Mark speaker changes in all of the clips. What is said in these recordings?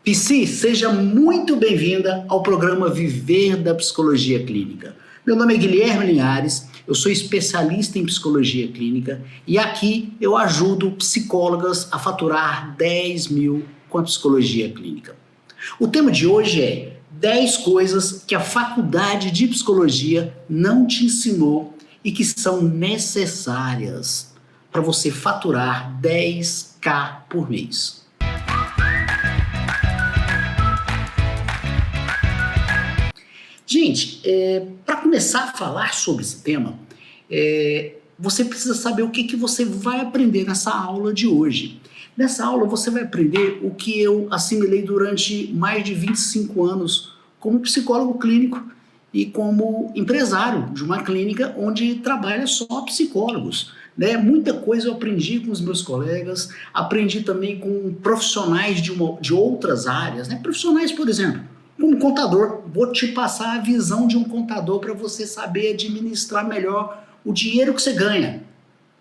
Speaker 1: Psi, seja muito bem-vinda ao programa Viver da Psicologia Clínica. Meu nome é Guilherme Linhares, eu sou especialista em psicologia clínica e aqui eu ajudo psicólogas a faturar 10 mil com a psicologia clínica. O tema de hoje é 10 coisas que a faculdade de psicologia não te ensinou e que são necessárias para você faturar 10K por mês. Gente, para começar a falar sobre esse tema, você precisa saber o que você vai aprender nessa aula de hoje. Nessa aula você vai aprender o que eu assimilei durante mais de 25 anos como psicólogo clínico e como empresário de uma clínica onde trabalha só psicólogos. Né? Muita coisa eu aprendi com os meus colegas, aprendi também com profissionais de outras áreas, né? Profissionais, por exemplo, como contador, vou te passar a visão de um contador para você saber administrar melhor o dinheiro que você ganha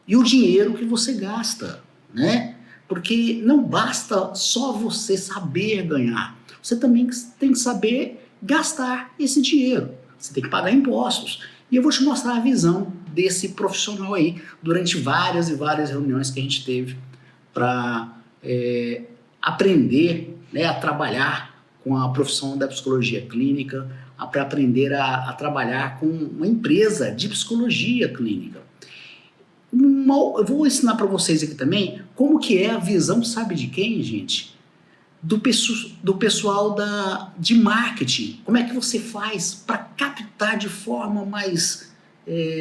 Speaker 1: e o dinheiro que você gasta, né? Porque não basta só você saber ganhar, você também tem que saber gastar esse dinheiro, você tem que pagar impostos. E eu vou te mostrar a visão desse profissional aí durante várias e várias reuniões que a gente teve para aprender, né, a trabalhar com a profissão da psicologia clínica, para aprender a trabalhar com uma empresa de psicologia clínica. Eu vou ensinar para vocês aqui também como que é a visão, sabe de quem, gente? Do pessoal de marketing. Como é que você faz para captar de forma mais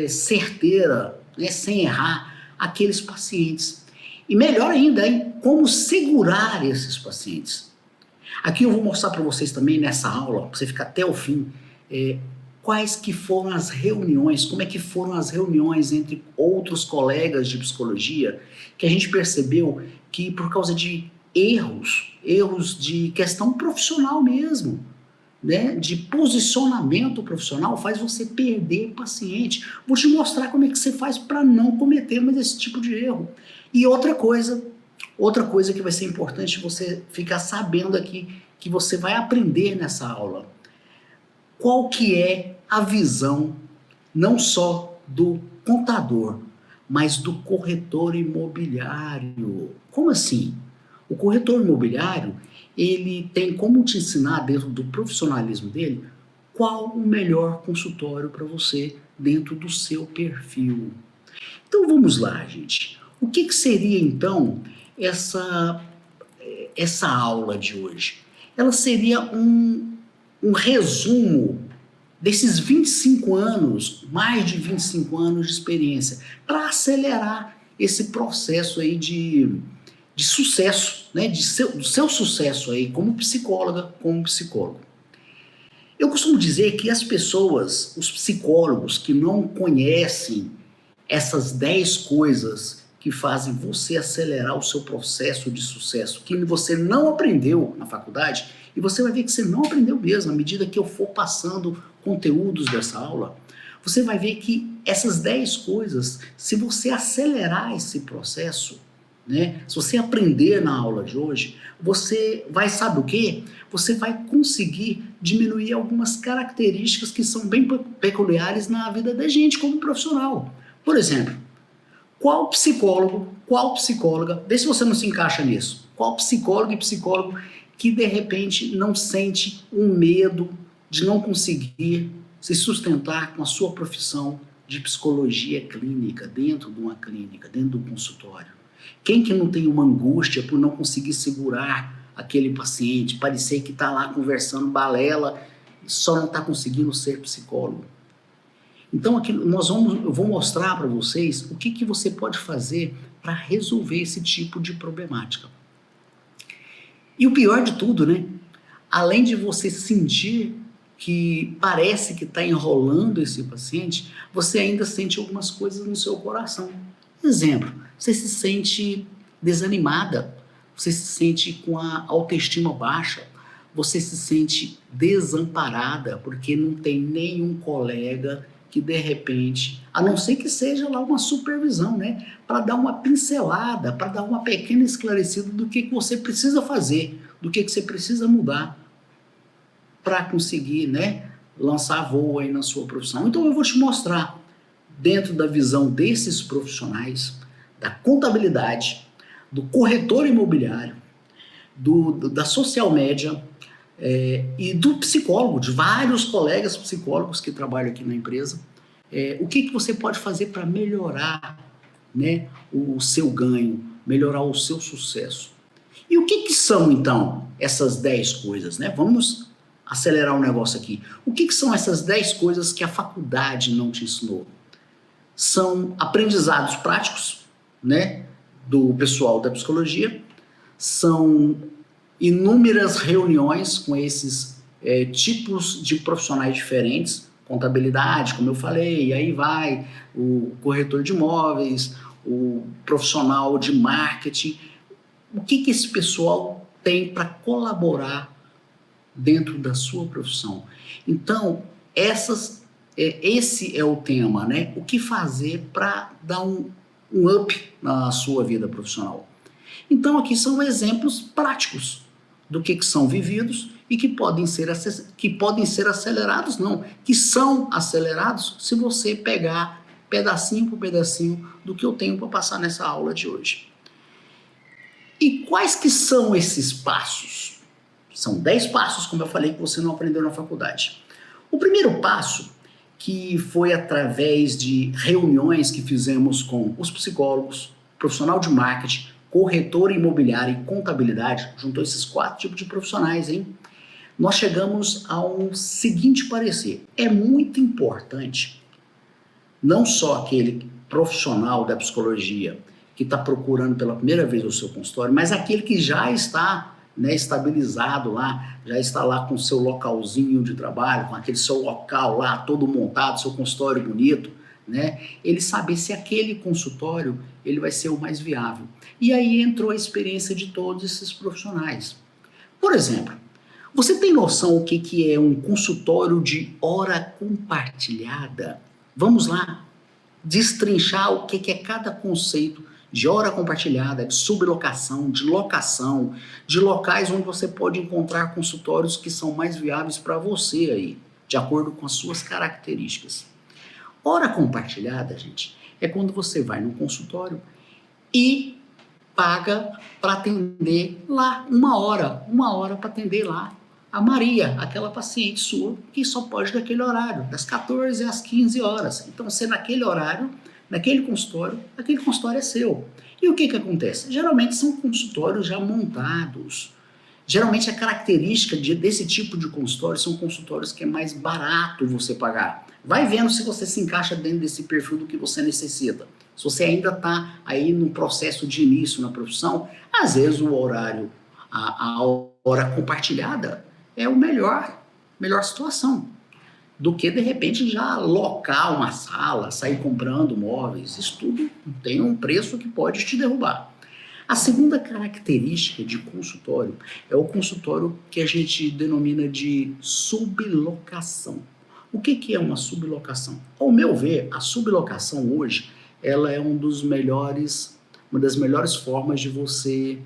Speaker 1: certeira, né, sem errar, aqueles pacientes. E melhor ainda, hein, como segurar esses pacientes. Aqui eu vou mostrar para vocês também nessa aula, para você ficar até o fim, quais que foram as reuniões, como é que foram as reuniões entre outros colegas de psicologia, que a gente percebeu que por causa de erros de questão profissional mesmo, né, de posicionamento profissional, faz você perder paciente. Vou te mostrar como é que você faz para não cometer mais esse tipo de erro. E outra coisa que vai ser importante você ficar sabendo aqui, que você vai aprender nessa aula. Qual que é a visão, não só do contador, mas do corretor imobiliário? Como assim? O corretor imobiliário, ele tem como te ensinar, dentro do profissionalismo dele, qual o melhor consultório para você dentro do seu perfil. Então vamos lá, gente. O que seria então essa aula de hoje? Ela seria um resumo desses 25 anos, mais de 25 anos de experiência, para acelerar esse processo aí de sucesso, né, do seu sucesso aí como psicóloga, como psicólogo. Eu costumo dizer que as pessoas, os psicólogos que não conhecem essas 10 coisas que fazem você acelerar o seu processo de sucesso, que você não aprendeu na faculdade, e você vai ver que você não aprendeu mesmo, à medida que eu for passando conteúdos dessa aula, você vai ver que essas 10 coisas, se você acelerar esse processo, né, se você aprender na aula de hoje, você vai, sabe o quê? Você vai conseguir diminuir algumas características que são bem peculiares na vida da gente como profissional. Por exemplo, qual psicólogo, qual psicóloga, vê se você não se encaixa nisso, qual psicólogo e psicólogo que de repente não sente um medo de não conseguir se sustentar com a sua profissão de psicologia clínica, dentro de uma clínica, dentro do consultório? Quem que não tem uma angústia por não conseguir segurar aquele paciente, parecer que está lá conversando balela, só não está conseguindo ser psicólogo? Então aqui eu vou mostrar para vocês o que você pode fazer para resolver esse tipo de problemática. E o pior de tudo, né? Além de você sentir que parece que está enrolando esse paciente, você ainda sente algumas coisas no seu coração. Exemplo, você se sente desanimada, você se sente com a autoestima baixa, você se sente desamparada, porque não tem nenhum colega que de repente, a não ser que seja lá uma supervisão, né, para dar uma pincelada, para dar uma pequena esclarecida do que você precisa fazer do que você precisa mudar para conseguir, né, lançar voo aí na sua profissão. Então eu vou te mostrar, dentro da visão desses profissionais, da contabilidade, do corretor imobiliário, da social media e do psicólogo, de vários colegas psicólogos que trabalham aqui na empresa, o que você pode fazer para melhorar, né, o seu ganho, melhorar o seu sucesso. E o que são, então, essas 10 coisas, né? Vamos acelerar o negócio aqui. O que são essas 10 coisas que a faculdade não te ensinou? São aprendizados práticos, né, do pessoal da psicologia, são inúmeras reuniões com esses tipos de profissionais diferentes, contabilidade, como eu falei, e aí vai o corretor de imóveis, o profissional de marketing. O que esse pessoal tem para colaborar dentro da sua profissão? Então, esse é o tema, né? O que fazer para dar um up na sua vida profissional? Então, aqui são exemplos práticos do que são vividos e que podem ser acelerados, não, que são acelerados se você pegar pedacinho por pedacinho do que eu tenho para passar nessa aula de hoje. E quais que são esses passos? São 10 passos, como eu falei, que você não aprendeu na faculdade. O primeiro passo, que foi através de reuniões que fizemos com os psicólogos, profissional de marketing, corretor imobiliário e contabilidade, juntou esses 4 tipos de profissionais, hein? Nós chegamos a um seguinte parecer: é muito importante, não só aquele profissional da psicologia que está procurando pela primeira vez o seu consultório, mas aquele que já está, né, estabilizado lá, já está lá com o seu localzinho de trabalho, com aquele seu local lá todo montado, seu consultório bonito, né? Ele saber se aquele consultório ele vai ser o mais viável. E aí entrou a experiência de todos esses profissionais. Por exemplo, você tem noção o que é um consultório de hora compartilhada? Vamos lá destrinchar o que é cada conceito de hora compartilhada, de sublocação, de locação, de locais onde você pode encontrar consultórios que são mais viáveis para você aí, de acordo com as suas características. Hora compartilhada, gente, é quando você vai no consultório e paga para atender lá uma hora para atender lá a Maria, aquela paciente sua que só pode naquele horário, das 14 às 15 horas. Então, você naquele horário, naquele consultório, aquele consultório é seu. E o que acontece? Geralmente são consultórios já montados. Geralmente a característica desse tipo de consultório são consultórios que é mais barato você pagar. Vai vendo se você se encaixa dentro desse perfil do que você necessita. Se você ainda está aí no processo de início na profissão, às vezes o horário, a hora compartilhada é o melhor situação do que de repente já locar uma sala, sair comprando móveis. Isso tudo tem um preço que pode te derrubar. A segunda característica de consultório é o consultório que a gente denomina de sublocação. O que é uma sublocação? Ao meu ver, a sublocação hoje ela é uma das melhores formas de você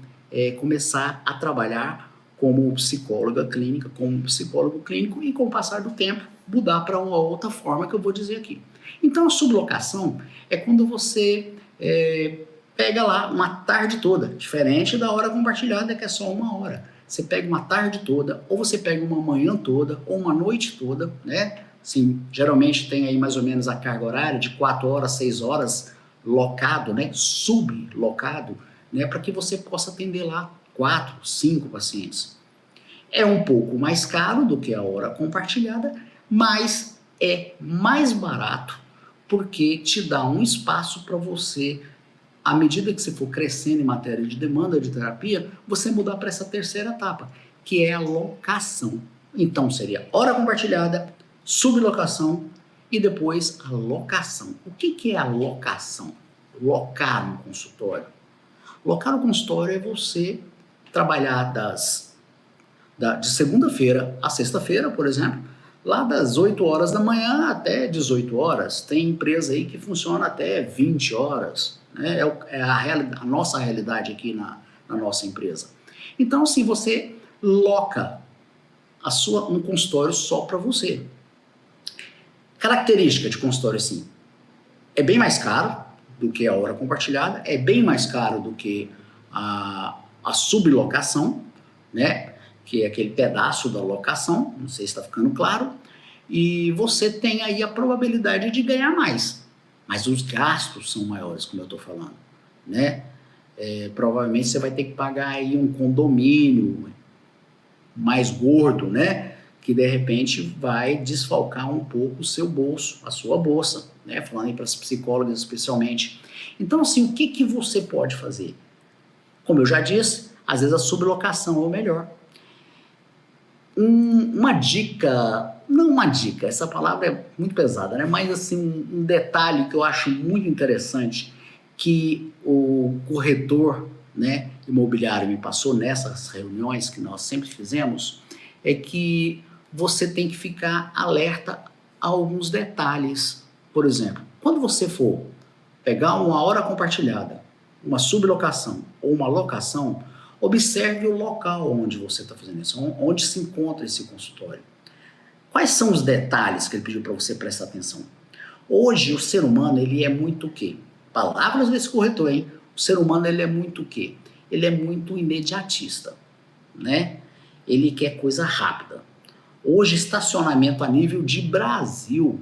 Speaker 1: começar a trabalhar como psicóloga clínica, como psicólogo clínico e com o passar do tempo mudar para uma outra forma que eu vou dizer aqui. Então a sublocação é quando você pega lá uma tarde toda, diferente da hora compartilhada que é só uma hora. Você pega uma tarde toda, ou você pega uma manhã toda, ou uma noite toda, né? Assim, geralmente tem aí mais ou menos a carga horária de 4 horas, 6 horas locado, né? Sublocado, né? Para que você possa atender lá 4, 5 pacientes. É um pouco mais caro do que a hora compartilhada, mas é mais barato porque te dá um espaço para você, à medida que você for crescendo em matéria de demanda de terapia, você mudar para essa terceira etapa, que é a locação. Então seria hora compartilhada, sublocação e depois a locação. O que é a locação? Locar um consultório. Locar um consultório é você trabalhar de segunda-feira a sexta-feira, por exemplo, lá das 8 horas da manhã até 18 horas. Tem empresa aí que funciona até 20 horas. Né? É a nossa realidade aqui na nossa empresa. Então, assim, você loca um consultório só para você. Característica de consultório assim, é bem mais caro do que a hora compartilhada, é bem mais caro do que a sublocação, né? Que é aquele pedaço da locação, não sei se está ficando claro, e você tem aí a probabilidade de ganhar mais, mas os gastos são maiores, como eu estou falando, né? Provavelmente você vai ter que pagar aí um condomínio mais gordo, né? Que de repente vai desfalcar um pouco o seu bolso, a sua bolsa, né? Falando aí para as psicólogas especialmente. Então, assim, o que você pode fazer? Como eu já disse, às vezes a sublocação é o melhor. Uma dica, não uma dica, essa palavra é muito pesada, né? Mas assim, um detalhe que eu acho muito interessante que o corretor, né, imobiliário me passou nessas reuniões que nós sempre fizemos, é que você tem que ficar alerta a alguns detalhes. Por exemplo, quando você for pegar uma hora compartilhada, uma sublocação ou uma locação, observe o local onde você está fazendo isso, onde se encontra esse consultório. Quais são os detalhes que ele pediu para você prestar atenção? Hoje o ser humano ele é muito o quê? Palavras desse corretor, hein? O ser humano ele é muito o quê? Ele é muito imediatista, né? Ele quer coisa rápida. Hoje estacionamento a nível de Brasil,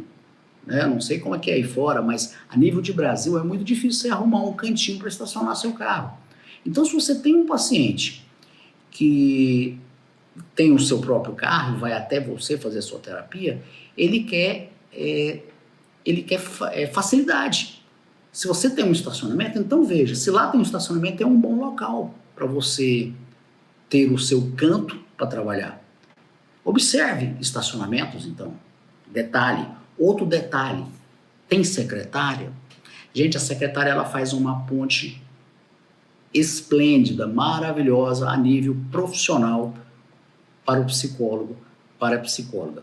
Speaker 1: né? Não sei como é que é aí fora, mas a nível de Brasil é muito difícil você arrumar um cantinho para estacionar seu carro. Então, se você tem um paciente que tem o seu próprio carro, vai até você fazer a sua terapia, ele quer facilidade. Se você tem um estacionamento, então veja, se lá tem um estacionamento, é um bom local para você ter o seu canto para trabalhar. Observe estacionamentos, então. Detalhe. Outro detalhe, tem secretária? Gente, a secretária ela faz uma ponte esplêndida, maravilhosa a nível profissional para o psicólogo, para a psicóloga,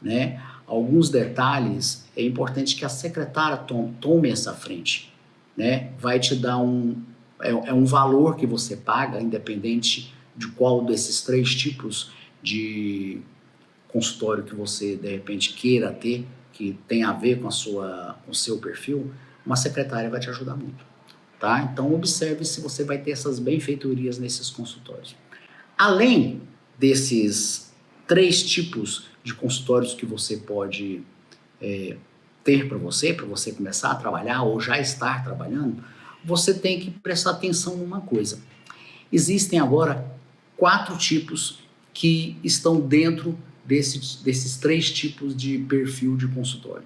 Speaker 1: né? Alguns detalhes é importante que a secretária tome essa frente, né? Vai te dar um valor que você paga, independente de qual desses 3 tipos de consultório que você de repente queira ter, que tem a ver com o seu perfil, uma secretária vai te ajudar muito. Tá? Então, observe se você vai ter essas benfeitorias nesses consultórios. Além desses 3 tipos de consultórios que você pode ter para você começar a trabalhar ou já estar trabalhando, você tem que prestar atenção numa coisa. Existem agora 4 tipos que estão dentro desses 3 tipos de perfil de consultório.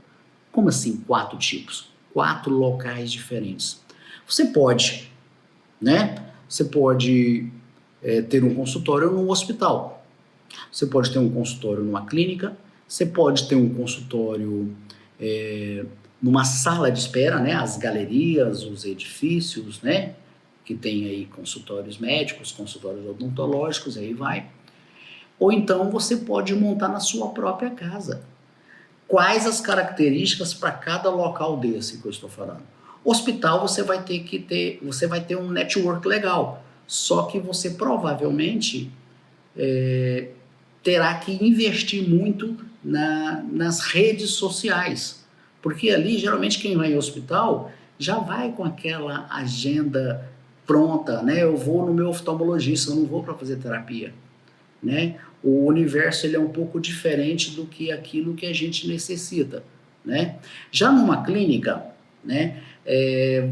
Speaker 1: Como assim 4 tipos? 4 locais diferentes. Você pode, né? Você pode ter um consultório no hospital. Você pode ter um consultório numa clínica. Você pode ter um consultório numa sala de espera, né? As galerias, os edifícios, né? Que tem aí consultórios médicos, consultórios odontológicos, aí vai. Ou então você pode montar na sua própria casa. Quais as características para cada local desse que eu estou falando? Hospital você vai ter um network legal, só que você provavelmente terá que investir muito nas redes sociais, porque ali geralmente quem vai em hospital já vai com aquela agenda pronta, né? Eu vou no meu oftalmologista, eu não vou para fazer terapia, né? O universo ele é um pouco diferente do que aquilo que a gente necessita, né? Já numa clínica, né?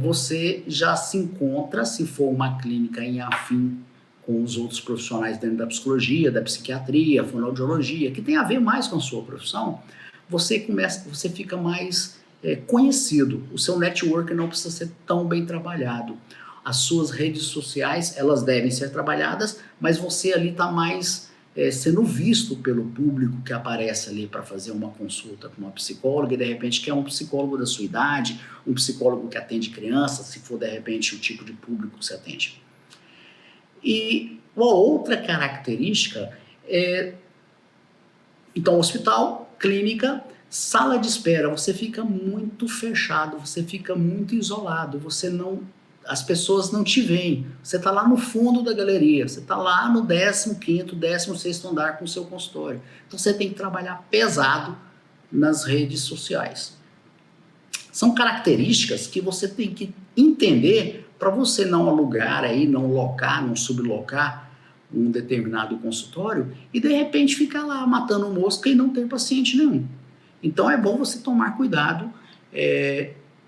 Speaker 1: Você já se encontra, se for uma clínica em afim com os outros profissionais dentro da psicologia, da psiquiatria, fonoaudiologia, que tem a ver mais com a sua profissão, você fica mais conhecido. O seu network não precisa ser tão bem trabalhado. As suas redes sociais, elas devem ser trabalhadas, mas você ali está mais sendo visto pelo público que aparece ali para fazer uma consulta com uma psicóloga e de repente quer um psicólogo da sua idade, um psicólogo que atende crianças, se for de repente o tipo de público que você atende. E uma outra característica então, hospital, clínica, sala de espera, você fica muito fechado, você fica muito isolado, você não as pessoas não te veem. Você está lá no fundo da galeria, você está lá no 15º, 16º andar com o seu consultório. Então você tem que trabalhar pesado nas redes sociais. São características que você tem que entender para você não alugar aí, não locar, não sublocar um determinado consultório e de repente ficar lá matando mosca e não ter paciente nenhum. Então é bom você tomar cuidado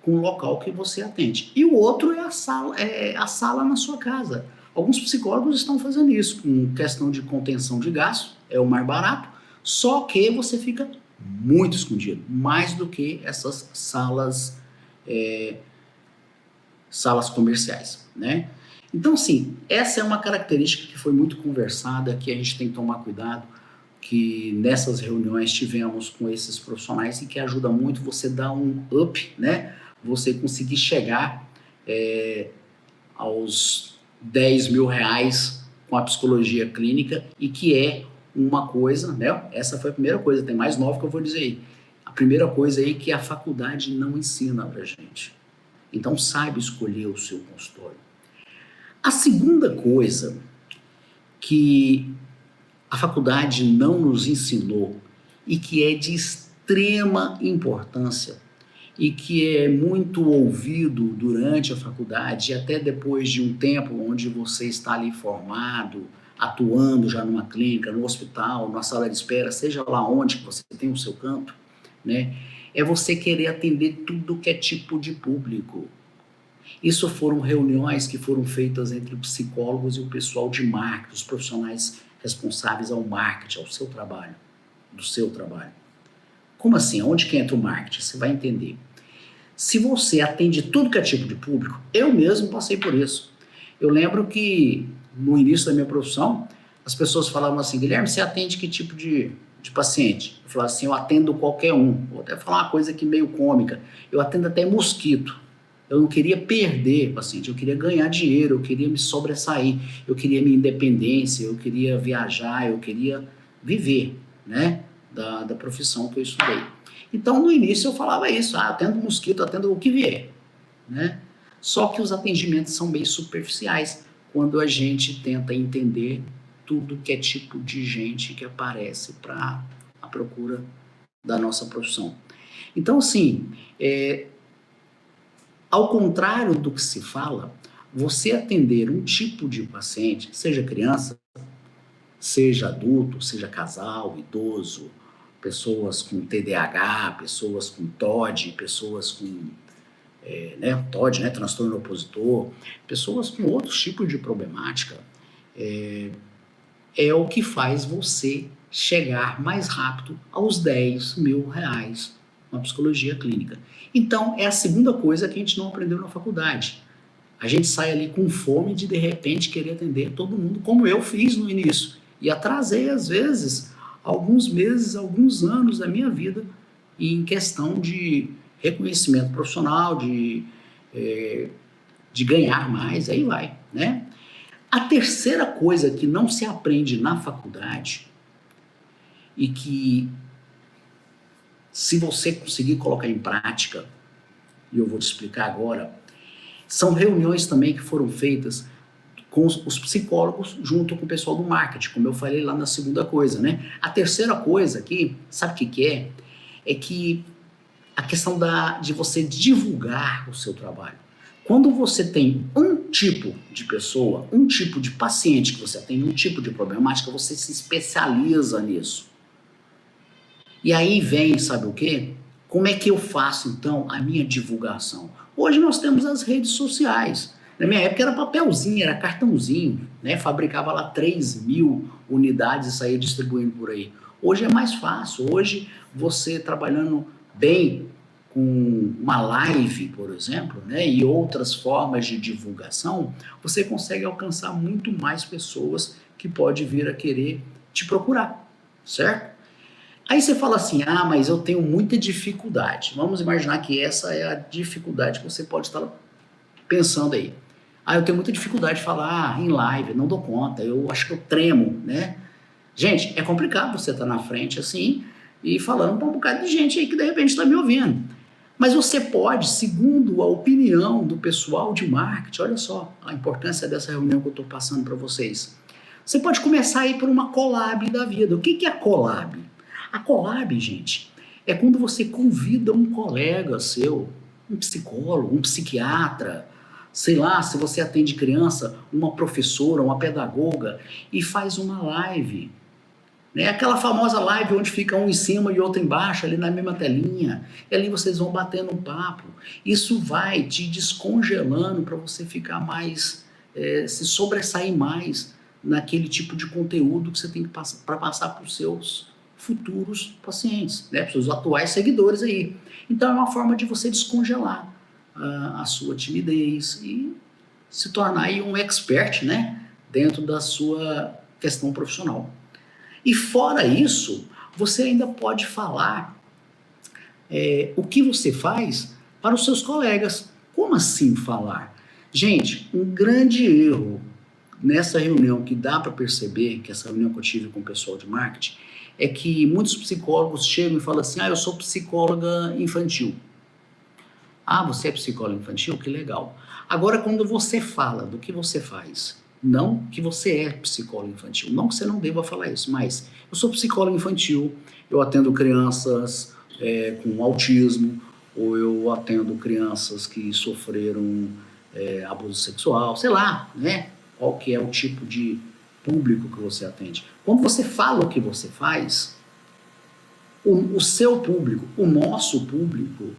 Speaker 1: com o local que você atende. E o outro é a sala na sua casa. Alguns psicólogos estão fazendo isso, com questão de contenção de gasto, é o mais barato, só que você fica muito escondido, mais do que essas salas comerciais, né? Então, sim, essa é uma característica que foi muito conversada, que a gente tem que tomar cuidado, que nessas reuniões tivemos com esses profissionais e que ajuda muito você dar um up, né? Você conseguir chegar aos 10 mil reais com a psicologia clínica e que é uma coisa, né? Essa foi a primeira coisa, tem mais 9 que eu vou dizer aí. A primeira coisa aí que a faculdade não ensina pra gente. Então saiba escolher o seu consultório. A segunda coisa que a faculdade não nos ensinou e que é de extrema importância e que é muito ouvido durante a faculdade e até depois de um tempo onde você está ali formado, atuando já numa clínica, no hospital, numa sala de espera, seja lá onde que você tem o seu canto, né? É você querer atender tudo que é tipo de público. Isso foram reuniões que foram feitas entre psicólogos e o pessoal de marketing, os profissionais responsáveis ao marketing, ao seu trabalho, do seu trabalho. Como assim? Onde que entra o marketing? Você vai entender. Se você atende tudo que é tipo de público, eu mesmo passei por isso. Eu lembro que no início da minha profissão, as pessoas falavam assim, Guilherme, você atende que tipo de paciente? Eu falava assim, eu atendo qualquer um. Vou até falar uma coisa aqui meio cômica. Eu atendo até mosquito. Eu não queria perder paciente, eu queria ganhar dinheiro, eu queria me sobressair, eu queria minha independência, eu queria viajar, eu queria viver, né, da profissão que eu estudei. Então, no início eu falava isso, atendo mosquito, atendo o que vier, né? Só que os atendimentos são bem superficiais quando a gente tenta entender tudo que é tipo de gente que aparece para a procura da nossa profissão. Então, assim, ao contrário do que se fala, você atender um tipo de paciente, seja criança, seja adulto, seja casal, idoso, pessoas com TDAH, pessoas com TOD, pessoas com TOD, né, transtorno opositor, pessoas com outros tipos de problemática, é o que faz você chegar mais rápido aos 10 mil reais na psicologia clínica. Então, é a segunda coisa que a gente não aprendeu na faculdade. A gente sai ali com fome de repente, querer atender todo mundo, como eu fiz no início. E atrasei, às vezes, alguns meses, alguns anos da minha vida em questão de reconhecimento profissional, de ganhar mais, aí vai, né? A terceira coisa que não se aprende na faculdade e que, se você conseguir colocar em prática, e eu vou te explicar agora, são reuniões também que foram feitas com os psicólogos junto com o pessoal do marketing, como eu falei lá na segunda coisa, né? A terceira coisa aqui, sabe o que é? É que a questão de você divulgar o seu trabalho. Quando você tem um tipo de pessoa, um tipo de paciente que você atende, um tipo de problemática, você se especializa nisso. E aí vem, sabe o quê? Como é que eu faço, então, a minha divulgação? Hoje nós temos as redes sociais. Na minha época era papelzinho, era cartãozinho, né? Fabricava lá 3.000 unidades e saía distribuindo por aí. Hoje é mais fácil. Hoje, você trabalhando bem com uma live, por exemplo, né? E outras formas de divulgação, você consegue alcançar muito mais pessoas que podem vir a querer te procurar, certo? Aí você fala assim, mas eu tenho muita dificuldade. Vamos imaginar que essa é a dificuldade que você pode estar pensando aí. Eu tenho muita dificuldade de falar em live, não dou conta, eu acho que eu tremo, né? Gente, é complicado você estar na frente assim e falando para um bocado de gente aí que de repente está me ouvindo. Mas você pode, segundo a opinião do pessoal de marketing, olha só a importância dessa reunião que eu estou passando para vocês. Você pode começar a ir por uma collab da vida. O que é a collab? A collab, gente, é quando você convida um colega seu, um psicólogo, um psiquiatra, sei lá, se você atende criança, uma professora, uma pedagoga, e faz uma live. Né? Aquela famosa live onde fica um em cima e outro embaixo, ali na mesma telinha. E ali vocês vão batendo um papo. Isso vai te descongelando para você ficar mais, se sobressair mais naquele tipo de conteúdo que você tem que passar para passar para os seus futuros pacientes, né? Para os seus atuais seguidores aí. Então é uma forma de você descongelar a sua timidez e se tornar aí um expert, né? Dentro da sua questão profissional. E fora isso, você ainda pode falar o que você faz para os seus colegas. Como assim falar? Gente, um grande erro nessa reunião que dá para perceber, que essa reunião que eu tive com o pessoal de marketing, é que muitos psicólogos chegam e falam assim, eu sou psicóloga infantil. Ah, você é psicóloga infantil? Que legal. Agora, quando você fala do que você faz, não que você é psicólogo infantil, não que você não deva falar isso, mas eu sou psicólogo infantil, eu atendo crianças com autismo, ou eu atendo crianças que sofreram abuso sexual, sei lá, né? Qual que é o tipo de público que você atende. Quando você fala o que você faz, o seu público, o nosso público,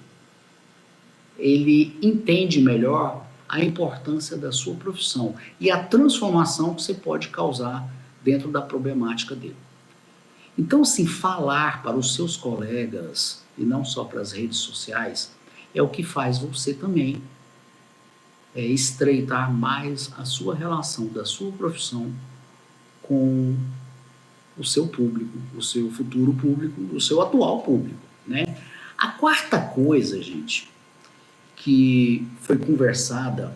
Speaker 1: ele entende melhor a importância da sua profissão e a transformação que você pode causar dentro da problemática dele. Então, assim, falar para os seus colegas e não só para as redes sociais é o que faz você também estreitar mais a sua relação da sua profissão com o seu público, o seu futuro público, o seu atual público, né? A quarta coisa, gente, que foi conversada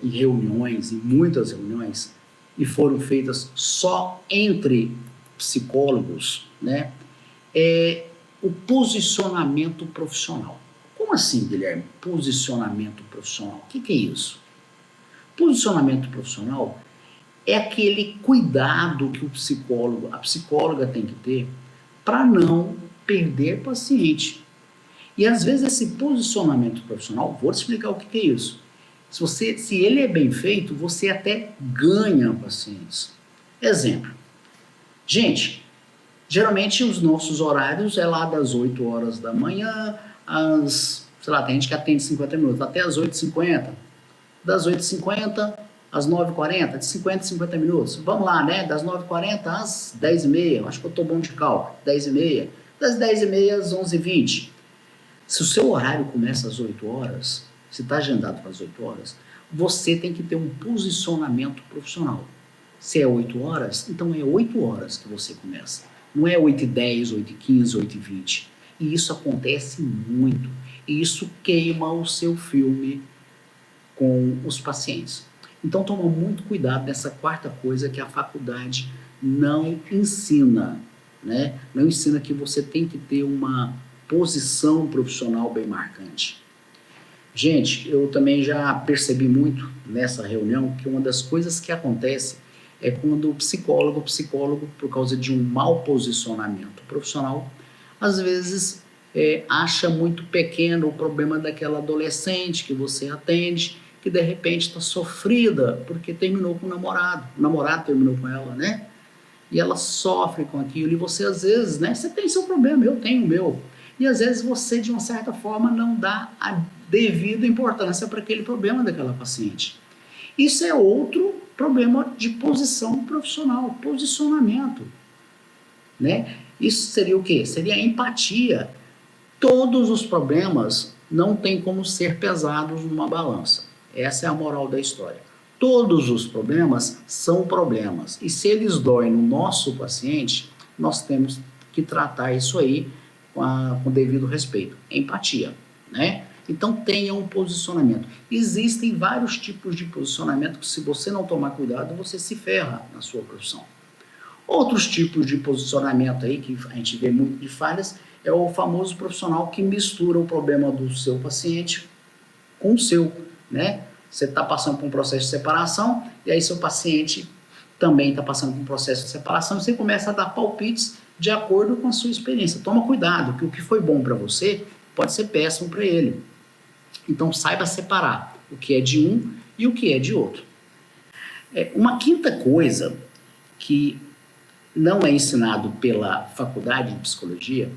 Speaker 1: em reuniões, em muitas reuniões, e foram feitas só entre psicólogos, né? É o posicionamento profissional. Como assim, Guilherme? Posicionamento profissional. O que é isso? Posicionamento profissional é aquele cuidado que o psicólogo, a psicóloga tem que ter para não perder paciente. E às vezes esse posicionamento profissional, vou te explicar o que é isso. Se ele é bem feito, você até ganha pacientes. Exemplo. Gente, geralmente os nossos horários é lá das 8 horas da manhã às, sei lá, tem gente que atende 50 minutos, até às 8h50. Das 8h50 às 9h40, de 50 a 50 minutos. Vamos lá, né? Das 9h40 às 10h30, acho que eu tô bom de cálculo, 10h30. Das 10h30 às 11h20. Se o seu horário começa às 8 horas, se está agendado para as 8 horas, você tem que ter um posicionamento profissional. Se é 8 horas, então é 8 horas que você começa. Não é 8h10, 8h15, 8h20. E isso acontece muito. E isso queima o seu filme com os pacientes. Então toma muito cuidado nessa quarta coisa que a faculdade não ensina, né? Não ensina que você tem que ter uma posição profissional bem marcante. Gente, eu também já percebi muito nessa reunião que uma das coisas que acontece é quando o psicólogo, por causa de um mau posicionamento profissional, às vezes acha muito pequeno o problema daquela adolescente que você atende, que de repente está sofrida porque terminou com o namorado terminou com ela, né? E ela sofre com aquilo, e você às vezes, né? Você tem seu problema, eu tenho o meu. E às vezes você, de uma certa forma, não dá a devida importância para aquele problema daquela paciente. Isso é outro problema de posição profissional, posicionamento, né? Isso seria o quê? Seria a empatia. Todos os problemas não têm como ser pesados numa balança. Essa é a moral da história. Todos os problemas são problemas. E se eles doem no nosso paciente, nós temos que tratar isso aí com devido respeito. Empatia, né? Então tenha um posicionamento. Existem vários tipos de posicionamento que, se você não tomar cuidado, você se ferra na sua profissão. Outros tipos de posicionamento aí que a gente vê muito de falhas é o famoso profissional que mistura o problema do seu paciente com o seu, né? Você está passando por um processo de separação e aí seu paciente também está passando por um processo de separação e você começa a dar palpites de acordo com a sua experiência. Toma cuidado, que o que foi bom para você pode ser péssimo para ele. Então saiba separar o que é de um e o que é de outro. Uma quinta coisa que não é ensinado pela faculdade de psicologia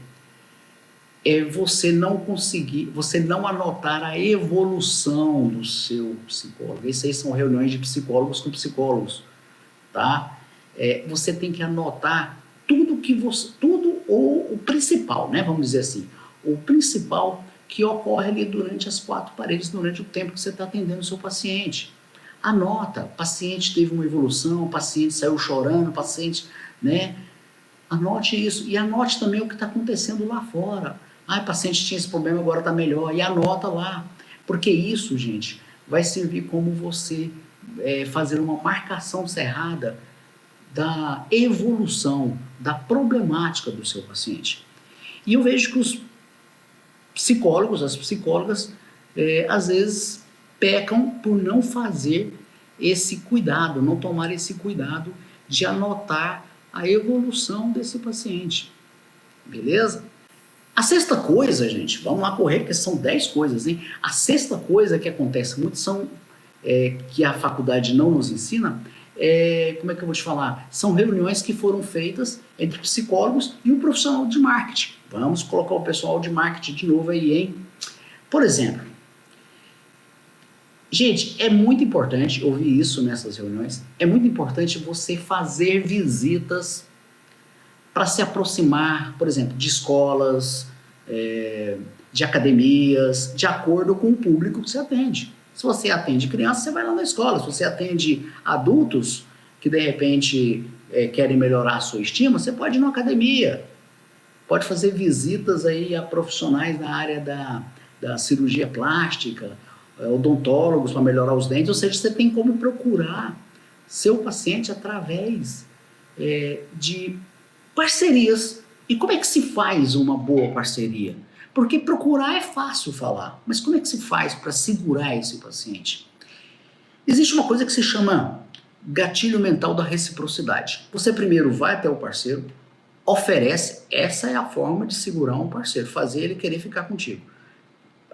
Speaker 1: é você não anotar a evolução do seu psicólogo. Essas aí são reuniões de psicólogos com psicólogos, tá? Você tem que anotar tudo ou o principal, né? Vamos dizer assim, o principal que ocorre ali durante as quatro paredes, durante o tempo que você está atendendo o seu paciente. Anota, paciente teve uma evolução, paciente saiu chorando, paciente, né? Anote isso e anote também o que está acontecendo lá fora. O paciente tinha esse problema, agora está melhor, e anota lá. Porque isso, gente, vai servir como você fazer uma marcação cerrada da evolução, da problemática do seu paciente. E eu vejo que os psicólogos, as psicólogas, às vezes pecam por não fazer esse cuidado, não tomar esse cuidado de anotar a evolução desse paciente. Beleza? A sexta coisa, gente, vamos lá correr, porque são 10 coisas, hein? A sexta coisa que acontece muito que a faculdade não nos ensina, como é que eu vou te falar? São reuniões que foram feitas entre psicólogos e um profissional de marketing. Vamos colocar o pessoal de marketing de novo aí, hein? Por exemplo, gente, é muito importante ouvir isso nessas reuniões, é muito importante você fazer visitas para se aproximar, por exemplo, de escolas, de academias, de acordo com o público que você atende. Se você atende crianças, você vai lá na escola. Se você atende adultos que, de repente, querem melhorar a sua estima, você pode ir na academia. Pode fazer visitas aí a profissionais da área da cirurgia plástica, odontólogos para melhorar os dentes. Ou seja, você tem como procurar seu paciente através de parcerias. E como é que se faz uma boa parceria? Porque procurar é fácil falar, mas como é que se faz para segurar esse paciente? Existe uma coisa que se chama gatilho mental da reciprocidade. Você primeiro vai até o parceiro, oferece, essa é a forma de segurar um parceiro, fazer ele querer ficar contigo.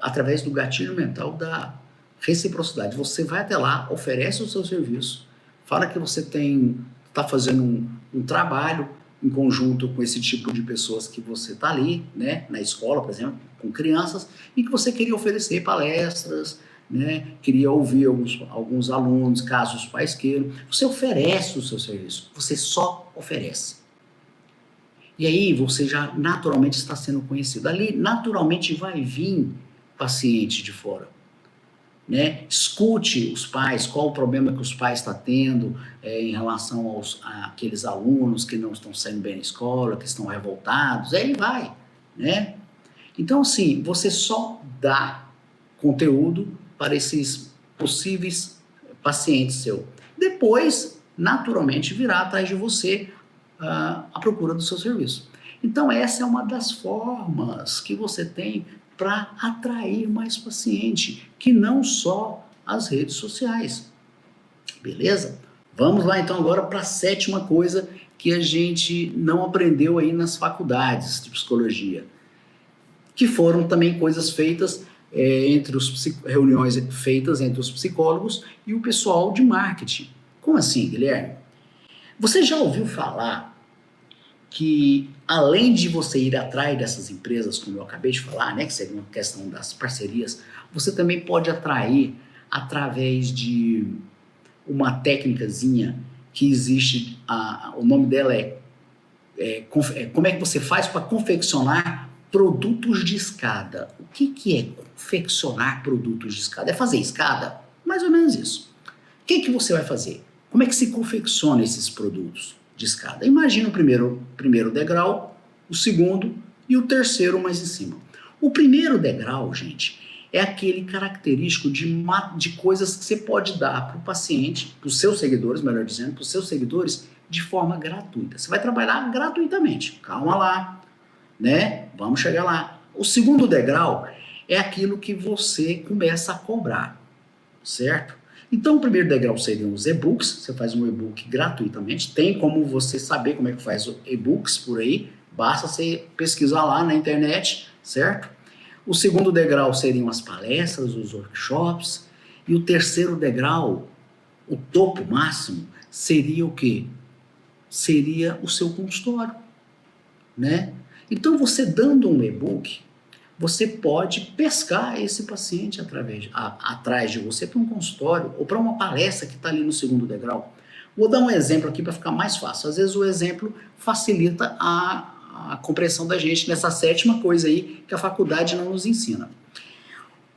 Speaker 1: Através do gatilho mental da reciprocidade. Você vai até lá, oferece o seu serviço, fala que você está fazendo um trabalho em conjunto com esse tipo de pessoas que você está ali, né, na escola, por exemplo, com crianças, e que você queria oferecer palestras, né, queria ouvir alguns alunos, caso os pais queiram. Você oferece o seu serviço, você só oferece. E aí você já naturalmente está sendo conhecido. Ali naturalmente vai vir paciente de fora. Né? Escute os pais, qual o problema que os pais estão tendo em relação àqueles alunos que não estão saindo bem na escola, que estão revoltados, aí vai, né? Então, assim, você só dá conteúdo para esses possíveis pacientes seus. Depois, naturalmente, virá atrás de você a procura do seu serviço. Então, essa é uma das formas que você tem para atrair mais paciente, que não só as redes sociais. Beleza? Vamos lá então agora para a sétima coisa que a gente não aprendeu aí nas faculdades de psicologia, que foram também coisas feitas reuniões feitas entre os psicólogos e o pessoal de marketing. Como assim, Guilherme? Você já ouviu falar que além de você ir atrás dessas empresas, como eu acabei de falar, né, que seria uma questão das parcerias, você também pode atrair através de uma técnicazinha que existe, o nome dela como é que você faz para confeccionar produtos de escada. O que é confeccionar produtos de escada? É fazer escada? Mais ou menos isso. O que você vai fazer? Como é que se confecciona esses produtos de escada? Imagina o primeiro degrau, o segundo e o terceiro mais em cima. O primeiro degrau, gente, é aquele característico de coisas que você pode dar para o paciente, para os seus seguidores, melhor dizendo, para os seus seguidores, de forma gratuita. Você vai trabalhar gratuitamente. Calma lá, né? Vamos chegar lá. O segundo degrau é aquilo que você começa a cobrar, certo? Então, o primeiro degrau seriam os e-books. Você faz um e-book gratuitamente. Tem como você saber como é que faz e-books por aí. Basta você pesquisar lá na internet, certo? O segundo degrau seriam as palestras, os workshops. E o terceiro degrau, o topo máximo, seria o quê? Seria o seu consultório, né? Então, você dando um e-book, você pode pescar esse paciente atrás de você para um consultório ou para uma palestra que está ali no segundo degrau. Vou dar um exemplo aqui para ficar mais fácil. Às vezes o exemplo facilita a compreensão da gente nessa sétima coisa aí que a faculdade não nos ensina.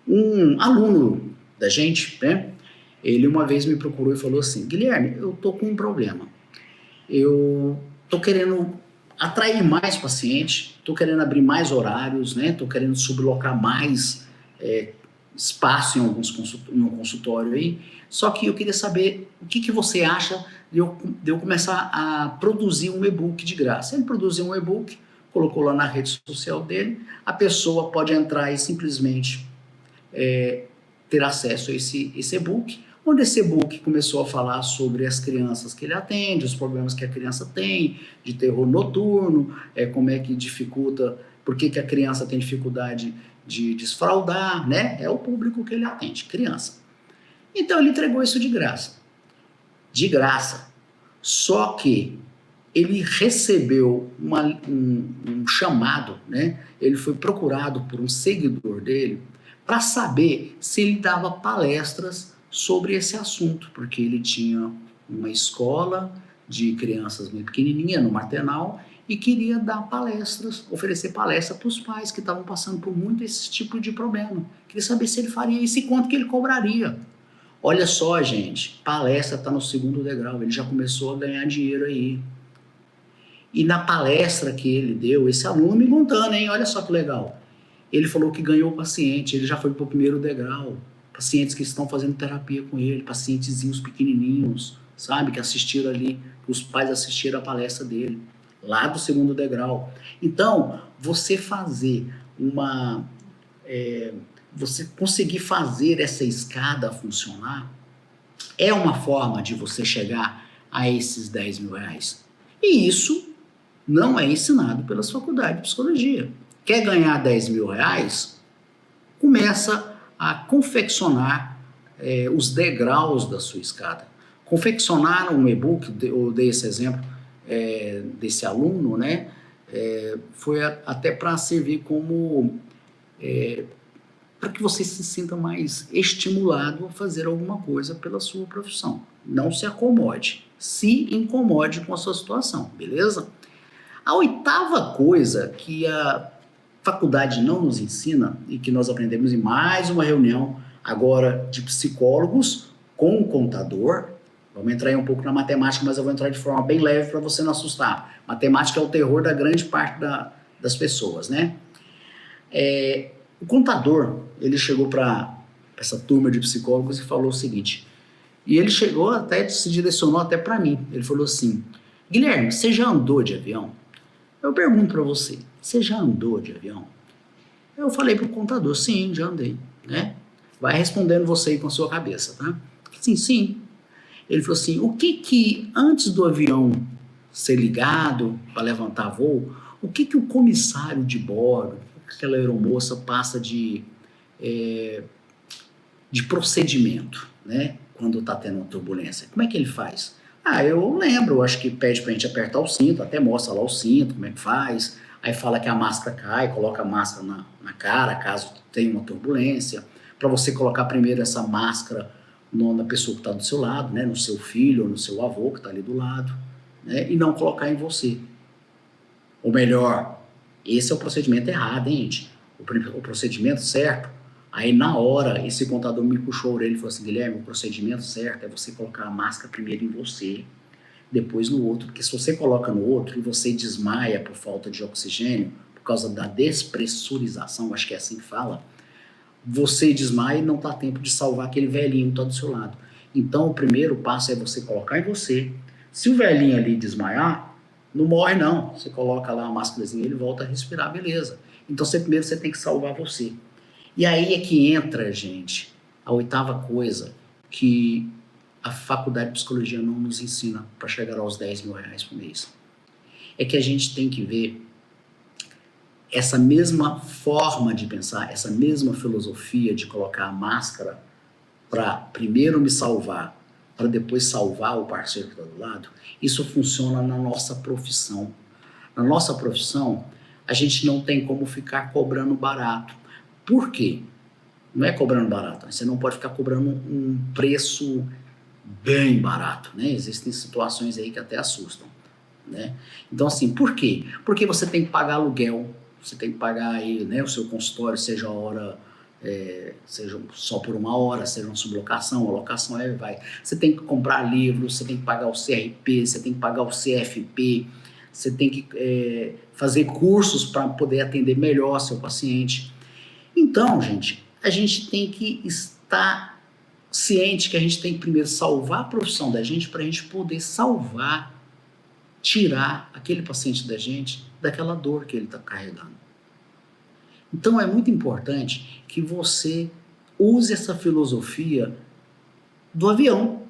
Speaker 1: Um aluno da gente, né, ele uma vez me procurou e falou assim: Guilherme, eu tô com um problema. Eu tô querendo atrair mais paciente, tô querendo abrir mais horários, né? Tô querendo sublocar mais espaço em um consultório aí. Só que eu queria saber o que você acha de eu começar a produzir um e-book de graça. Ele produziu um e-book, colocou lá na rede social dele, a pessoa pode entrar e simplesmente ter acesso a esse e-book, onde esse e-book começou a falar sobre as crianças que ele atende, os problemas que a criança tem, de terror noturno, como é que dificulta, por que a criança tem dificuldade de desfraldar, né? É o público que ele atende, criança. Então ele entregou isso de graça. De graça. Só que ele recebeu um chamado, né? Ele foi procurado por um seguidor dele para saber se ele dava palestras sobre esse assunto, porque ele tinha uma escola de crianças muito pequenininha no maternal e queria dar palestras, oferecer palestra para os pais que estavam passando por muito esse tipo de problema. Queria saber se ele faria isso e quanto que ele cobraria. Olha só, gente, palestra está no segundo degrau, ele já começou a ganhar dinheiro aí. E na palestra que ele deu, esse aluno me contando, hein? Olha só que legal. Ele falou que ganhou o paciente, ele já foi para o primeiro degrau. Pacientes que estão fazendo terapia com ele, pacientezinhos pequenininhos, sabe? Que assistiram ali, os pais assistiram a palestra dele, lá do segundo degrau. Então, você fazer você conseguir fazer essa escada funcionar é uma forma de você chegar a esses 10 mil reais. E isso não é ensinado pelas faculdades de psicologia. Quer ganhar 10 mil reais? Começa a confeccionar os degraus da sua escada. Confeccionar um e-book, eu dei esse exemplo desse aluno, né? Foi até para servir como para que você se sinta mais estimulado a fazer alguma coisa pela sua profissão. Não se acomode, se incomode com a sua situação, beleza? A oitava coisa que a faculdade não nos ensina e que nós aprendemos em mais uma reunião agora de psicólogos com o contador. Vamos entrar aí um pouco na matemática, mas eu vou entrar de forma bem leve para você não assustar. Matemática é o terror da grande parte das pessoas, né? O contador, ele chegou para essa turma de psicólogos e falou o seguinte, e ele chegou até, se direcionou até para mim, ele falou assim: Guilherme, você já andou de avião? Eu pergunto para você, já andou de avião? Eu falei pro contador, sim, já andei, né? Vai respondendo você aí com a sua cabeça, tá? Sim. Ele falou assim, o que antes do avião ser ligado para levantar voo, o que o comissário de bordo, aquela aeromoça passa de procedimento, né? Quando tá tendo uma turbulência. Como é que ele faz? Eu lembro, acho que pede pra gente apertar o cinto, até mostra lá o cinto, como é que faz. Aí fala que a máscara cai, coloca a máscara na cara, caso tenha uma turbulência. Para você colocar primeiro essa máscara na pessoa que está do seu lado, né? No seu filho ou no seu avô que está ali do lado, né? E não colocar em você. Ou melhor, esse é o procedimento errado, hein, gente? O procedimento certo. Aí, na hora, esse contador me puxou a orelha e falou assim, Guilherme, o procedimento certo é você colocar a máscara primeiro em você, depois no outro, porque se você coloca no outro e você desmaia por falta de oxigênio, por causa da despressurização, acho que é assim que fala, você desmaia e não dá tempo de salvar aquele velhinho que está do seu lado. Então, o primeiro passo é você colocar em você. Se o velhinho ali desmaiar, não morre não. Você coloca lá a máscarazinha, ele volta a respirar, beleza. Então, primeiro você tem que salvar você. E aí é que entra, gente, a oitava coisa que a faculdade de psicologia não nos ensina para chegar aos 10 mil reais por mês. É que a gente tem que ver essa mesma forma de pensar, essa mesma filosofia de colocar a máscara para primeiro me salvar, para depois salvar o parceiro que está do lado, isso funciona na nossa profissão. Na nossa profissão, a gente não tem como ficar cobrando barato. Por quê? Não é cobrando barato, você não pode ficar cobrando um preço bem barato, né? Existem situações aí que até assustam, né? Então, assim, por quê? Porque você tem que pagar aluguel, você tem que pagar aí, né, o seu consultório, seja a hora, seja só por uma hora, seja uma sublocação, a locação, aí vai. Você tem que comprar livros, você tem que pagar o CRP, você tem que pagar o CFP, você tem que fazer cursos para poder atender melhor seu paciente. Então, gente, a gente tem que estar ciente que a gente tem que primeiro salvar a profissão da gente para a gente poder salvar, tirar aquele paciente da gente daquela dor que ele está carregando. Então é muito importante que você use essa filosofia do avião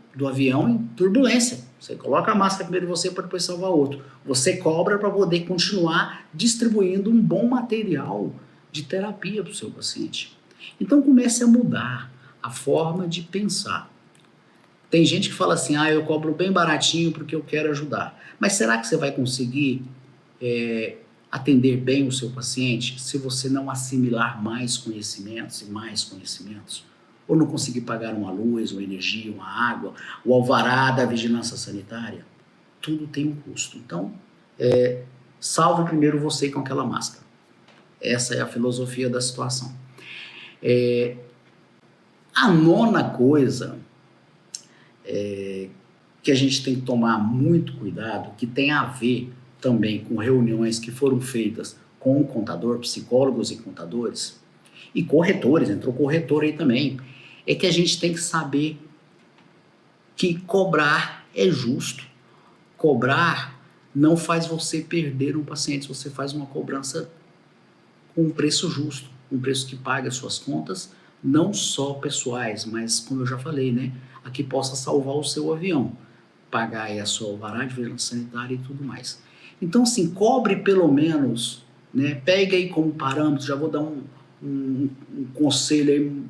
Speaker 1: em turbulência. Você coloca a máscara primeiro em você para depois salvar outro. Você cobra para poder continuar distribuindo um bom material de terapia para o seu paciente. Então comece a mudar a forma de pensar. Tem gente que fala assim, eu cobro bem baratinho porque eu quero ajudar. Mas será que você vai conseguir atender bem o seu paciente se você não assimilar mais conhecimentos e mais conhecimentos? Ou não conseguir pagar uma luz, uma energia, uma água, o alvará da vigilância sanitária? Tudo tem um custo. Então, salve primeiro você com aquela máscara. Essa é a filosofia da situação. A nona coisa que a gente tem que tomar muito cuidado, que tem a ver também com reuniões que foram feitas com o contador, psicólogos e contadores, e corretores, entrou corretor aí também, é que a gente tem que saber que cobrar é justo. Cobrar não faz você perder um paciente, você faz uma cobrança com um preço justo, um preço que paga as suas contas, não só pessoais, mas, como eu já falei, né, a que possa salvar o seu avião, pagar aí a sua alvará de vigilância sanitária e tudo mais. Então, assim, cobre pelo menos, né, pega aí como parâmetro, já vou dar um conselho aí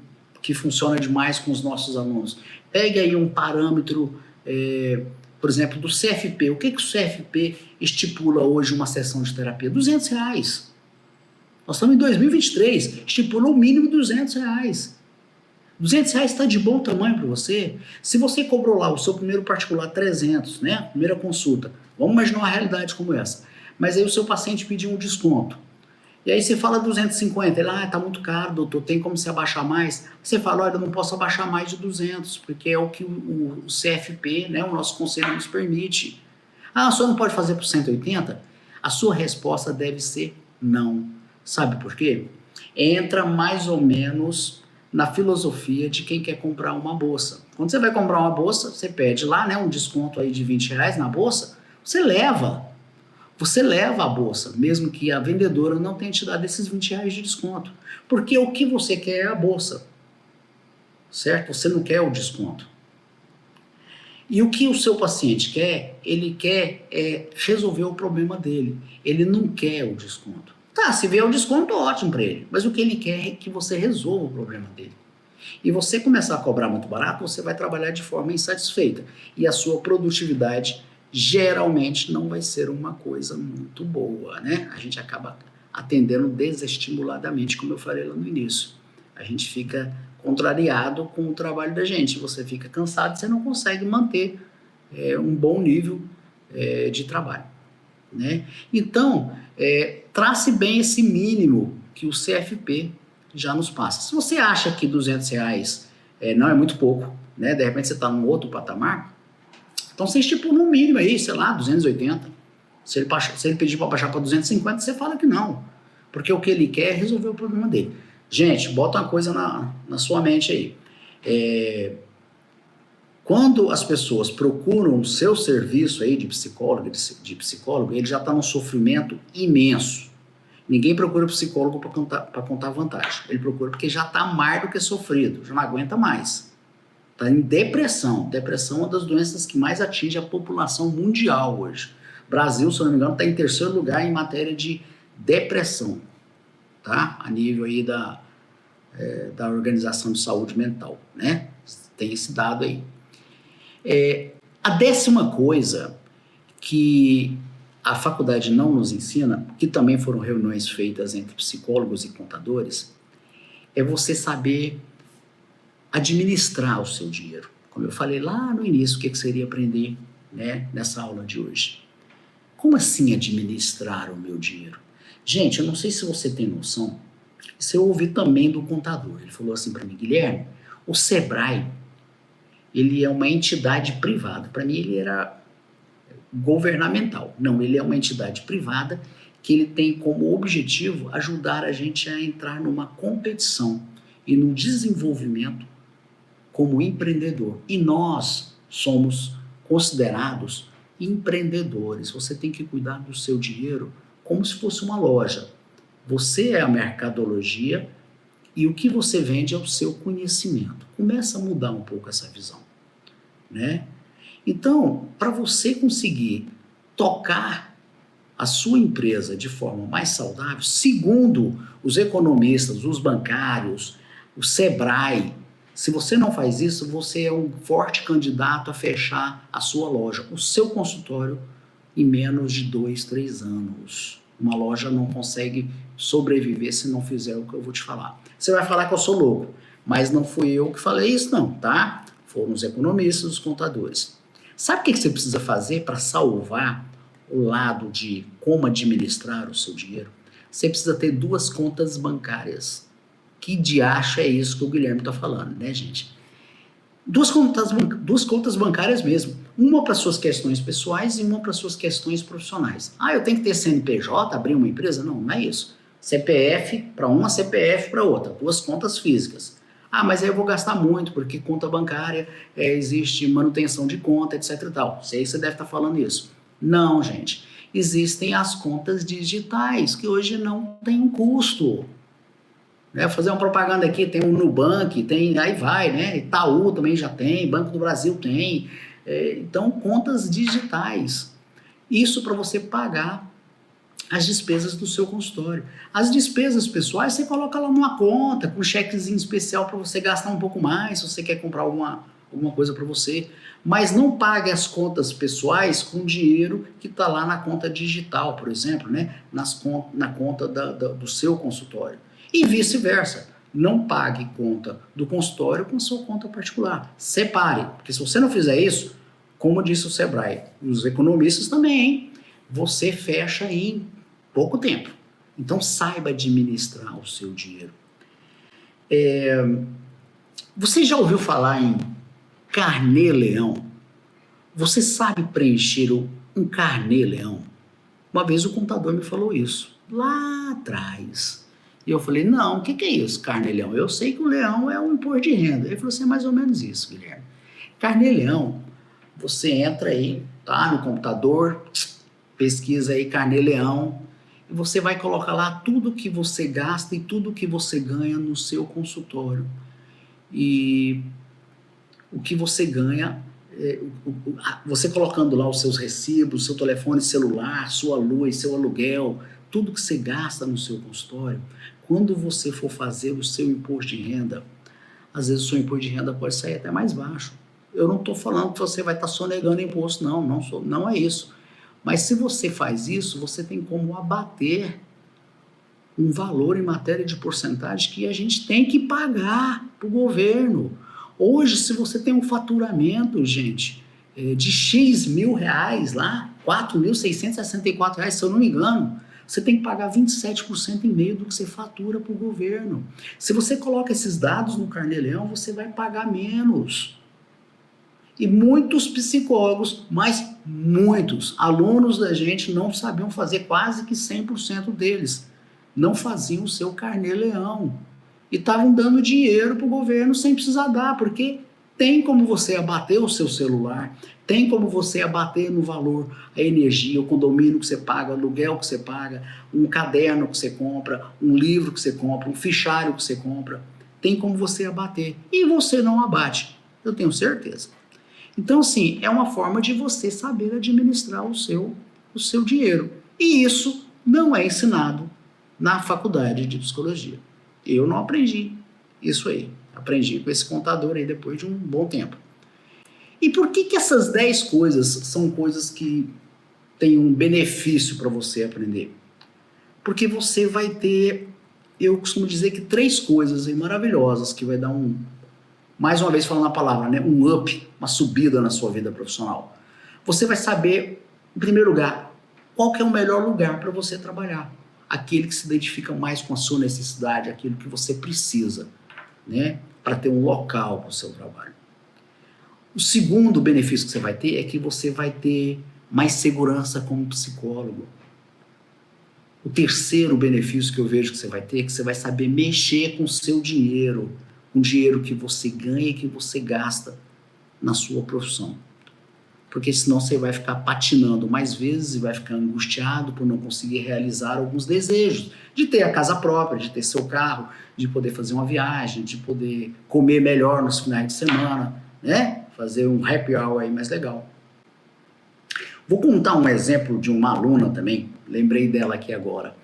Speaker 1: que funciona demais com os nossos alunos. Pegue aí um parâmetro, por exemplo, do CFP. O que o CFP estipula hoje uma sessão de terapia? R$200. Nós estamos em 2023, estipula o mínimo R$200. R$200 está de bom tamanho para você? Se você cobrou lá o seu primeiro particular 300, né, primeira consulta, vamos imaginar uma realidade como essa, mas aí o seu paciente pediu um desconto. E aí você fala 250, ele, tá muito caro, doutor, tem como você abaixar mais? Você fala, olha, eu não posso abaixar mais de 200, porque é o que o CFP, né, o nosso conselho nos permite. O senhor não pode fazer por 180? A sua resposta deve ser não. Sabe por quê? Entra mais ou menos na filosofia de quem quer comprar uma bolsa. Quando você vai comprar uma bolsa, você pede lá, né, um desconto aí de R$20 na bolsa, você leva a bolsa, mesmo que a vendedora não tenha te dado esses R$20 de desconto. Porque o que você quer é a bolsa, certo? Você não quer o desconto. E o que o seu paciente quer? Ele quer resolver o problema dele. Ele não quer o desconto. Se vier o desconto, ótimo para ele. Mas o que ele quer é que você resolva o problema dele. E você começar a cobrar muito barato, você vai trabalhar de forma insatisfeita. E a sua produtividade geralmente não vai ser uma coisa muito boa, né? A gente acaba atendendo desestimuladamente, como eu falei lá no início. A gente fica contrariado com o trabalho da gente. Você fica cansado, você não consegue manter um bom nível de trabalho, né? Então, trace bem esse mínimo que o CFP já nos passa. Se você acha que R$200 não é muito pouco, né? De repente você está num outro patamar, então você estipula um mínimo aí, sei lá, 280. Se ele pedir para baixar para 250, você fala que não. Porque o que ele quer é resolver o problema dele. Gente, bota uma coisa na sua mente aí. É, quando as pessoas procuram o seu serviço aí de psicólogo, ele já está num sofrimento imenso. Ninguém procura psicólogo para contar vantagem. Ele procura porque já está mais do que sofrido, já não aguenta mais. Está em depressão. Depressão é uma das doenças que mais atinge a população mundial hoje. O Brasil, se eu não me engano, está em terceiro lugar em matéria de depressão, tá? A nível aí da Organização de Saúde Mental, né? Tem esse dado aí. A 10ª coisa que a faculdade não nos ensina, que também foram reuniões feitas entre psicólogos e contadores, é você saber administrar o seu dinheiro. Como eu falei lá no início, o que seria aprender, né, nessa aula de hoje. Como assim administrar o meu dinheiro? Gente, eu não sei se você tem noção, isso eu ouvi também do contador. Ele falou assim para mim: Guilherme, o Sebrae, ele é uma entidade privada. Para mim ele era governamental. Não, ele é uma entidade privada que ele tem como objetivo ajudar a gente a entrar numa competição e no desenvolvimento como empreendedor. E nós somos considerados empreendedores. Você tem que cuidar do seu dinheiro como se fosse uma loja. Você é a mercadologia e o que você vende é o seu conhecimento. Começa a mudar um pouco essa visão, né? Então, para você conseguir tocar a sua empresa de forma mais saudável, segundo os economistas, os bancários, o Sebrae, se você não faz isso, você é um forte candidato a fechar a sua loja, o seu consultório, em menos de 2, 3 anos. Uma loja não consegue sobreviver se não fizer o que eu vou te falar. Você vai falar que eu sou louco, mas não fui eu que falei isso não, tá? Foram os economistas, os contadores. Sabe o que você precisa fazer para salvar o lado de como administrar o seu dinheiro? Você precisa ter 2 contas bancárias. Que diacho é isso que o Guilherme está falando, né, gente? 2 contas bancárias mesmo. Uma para suas questões pessoais e uma para suas questões profissionais. Ah, eu tenho que ter CNPJ, abrir uma empresa? Não, não é isso. CPF para uma, CPF para outra. 2 contas físicas. Ah, mas aí eu vou gastar muito, porque conta bancária, existe manutenção de conta, etc e tal. Sei que você deve estar falando isso. Não, gente. Existem as contas digitais, que hoje não tem um custo. Né? Fazer uma propaganda aqui, tem o Nubank, tem, aí vai, né? Itaú também já tem, Banco do Brasil tem. Então, contas digitais. Isso para você pagar as despesas do seu consultório. As despesas pessoais você coloca lá numa conta, com um chequezinho especial para você gastar um pouco mais, se você quer comprar alguma coisa para você. Mas não pague as contas pessoais com dinheiro que está lá na conta digital, por exemplo, né? Na conta do seu consultório. E vice-versa. Não pague conta do consultório com sua conta particular. Separe, porque se você não fizer isso, como disse o Sebrae, os economistas também, hein? Você fecha em pouco tempo. Então saiba administrar o seu dinheiro. Você já ouviu falar em carnê-leão? Você sabe preencher um carnê-leão? Uma vez o contador me falou isso, lá atrás. E eu falei, não, o que é isso, carnê-leão? Eu sei que o leão é um imposto de renda. Ele falou assim, é mais ou menos isso, Guilherme. Carnê-leão, você entra aí, tá, no computador, pesquisa aí carnê-leão, e você vai colocar lá tudo que você gasta e tudo que você ganha no seu consultório. E o que você ganha, você colocando lá os seus recibos, seu telefone celular, sua luz, seu aluguel, tudo que você gasta no seu consultório, quando você for fazer o seu imposto de renda, às vezes o seu imposto de renda pode sair até mais baixo. Eu não estou falando que você vai estar sonegando imposto, não é isso. Mas se você faz isso, você tem como abater um valor em matéria de porcentagem que a gente tem que pagar para o governo. Hoje, se você tem um faturamento, gente, de X mil reais lá, R$4.664, se eu não me engano, você tem que pagar 27% e meio do que você fatura para o governo. Se você coloca esses dados no carnê-leão, você vai pagar menos. E muitos psicólogos, mas muitos alunos da gente não sabiam fazer, quase que 100% deles não faziam o seu carnê-leão. e estavam dando dinheiro para o governo sem precisar dar, porque tem como você abater o seu celular, tem como você abater no valor a energia, o condomínio que você paga, o aluguel que você paga, um caderno que você compra, um livro que você compra, um fichário que você compra. Tem como você abater. E você não abate, eu tenho certeza. Então, assim, é uma forma de você saber administrar o seu dinheiro. E isso não é ensinado na faculdade de psicologia. Eu não aprendi isso aí. Aprendi com esse contador aí depois de um bom tempo. E por que essas 10 coisas são coisas que têm um benefício para você aprender? Porque você vai ter, eu costumo dizer que 3 coisas aí maravilhosas que vai dar mais uma vez falando a palavra, né, um up, uma subida na sua vida profissional. Você vai saber, em primeiro lugar, qual que é o melhor lugar para você trabalhar. Aquele que se identifica mais com a sua necessidade, aquilo que você precisa, né, para ter um local para o seu trabalho. O segundo benefício que você vai ter é que você vai ter mais segurança como psicólogo. O terceiro benefício que eu vejo que você vai ter é que você vai saber mexer com o seu dinheiro, com o dinheiro que você ganha e que você gasta na sua profissão. Porque senão você vai ficar patinando mais vezes e vai ficar angustiado por não conseguir realizar alguns desejos. De ter a casa própria, de ter seu carro, de poder fazer uma viagem, de poder comer melhor nos finais de semana, né? Fazer um happy hour aí mais legal. Vou contar um exemplo de uma aluna também, lembrei dela aqui agora.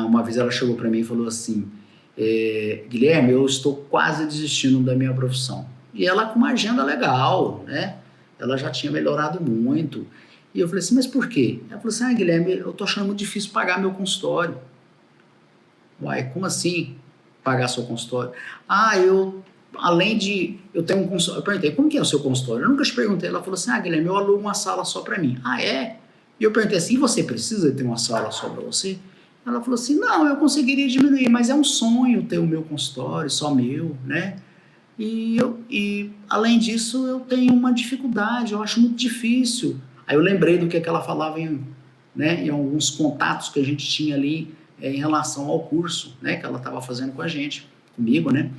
Speaker 1: Uma vez ela chegou para mim e falou assim, Guilherme, eu estou quase desistindo da minha profissão. E ela com uma agenda legal, né? Ela já tinha melhorado muito. E eu falei assim, mas por quê? Ela falou assim, Guilherme, eu tô achando muito difícil pagar meu consultório. Uai, como assim pagar seu consultório? Eu tenho um consultório. Eu perguntei, como que é o seu consultório? Eu nunca te perguntei. Ela falou assim, Guilherme, eu alugo uma sala só para mim. Ah, é? E eu perguntei assim, e você precisa ter uma sala só para você? Ela falou assim, não, eu conseguiria diminuir, mas é um sonho ter o meu consultório, só meu, né? E além disso, eu tenho uma dificuldade, eu acho muito difícil. Aí eu lembrei do que ela falava em alguns contatos que a gente tinha ali em relação ao curso, né, que ela estava fazendo com a gente, comigo, né?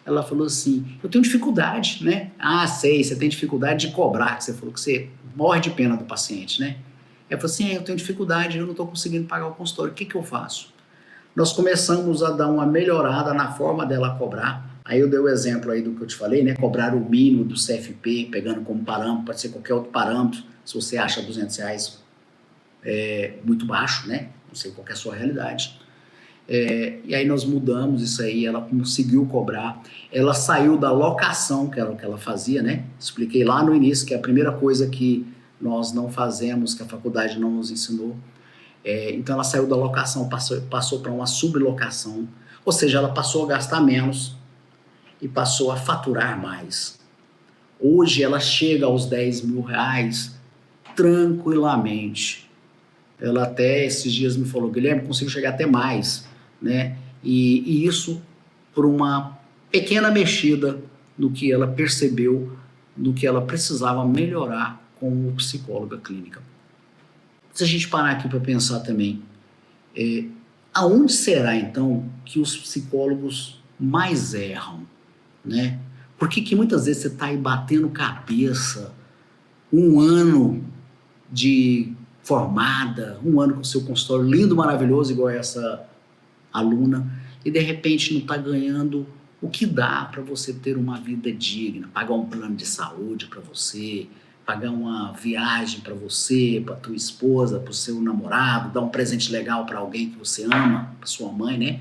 Speaker 1: Ela falou assim, eu tenho dificuldade, né? Ah, sei, você tem dificuldade de cobrar, que você falou que você morre de pena do paciente, né? Ela falou assim, eu tenho dificuldade, eu não estou conseguindo pagar o consultório, o que eu faço? Nós começamos a dar uma melhorada na forma dela cobrar. Aí eu dei o exemplo aí do que eu te falei, né? Cobrar o mínimo do CFP, pegando como parâmetro, pode ser qualquer outro parâmetro, se você acha R$200 muito baixo, né? Não sei qual é a sua realidade. E aí nós mudamos isso aí, ela conseguiu cobrar, ela saiu da locação, que era o que ela fazia, né? Expliquei lá no início que a primeira coisa que nós não fazemos, que a faculdade não nos ensinou, então ela saiu da locação, passou para uma sublocação, ou seja, ela passou a gastar menos e passou a faturar mais. Hoje ela chega aos R$10.000 tranquilamente. Ela até esses dias me falou, Guilherme, consigo chegar até mais, né? E isso por uma pequena mexida no que ela percebeu, no que ela precisava melhorar como psicóloga clínica. Se a gente parar aqui para pensar também, aonde será então que os psicólogos mais erram, né? Por que muitas vezes você está aí batendo cabeça, um ano de formada, um ano com seu consultório lindo, maravilhoso, igual essa aluna, e de repente não está ganhando o que dá para você ter uma vida digna, pagar um plano de saúde para você, pagar uma viagem para você, para tua esposa, para o seu namorado, dar um presente legal para alguém que você ama, para sua mãe, né?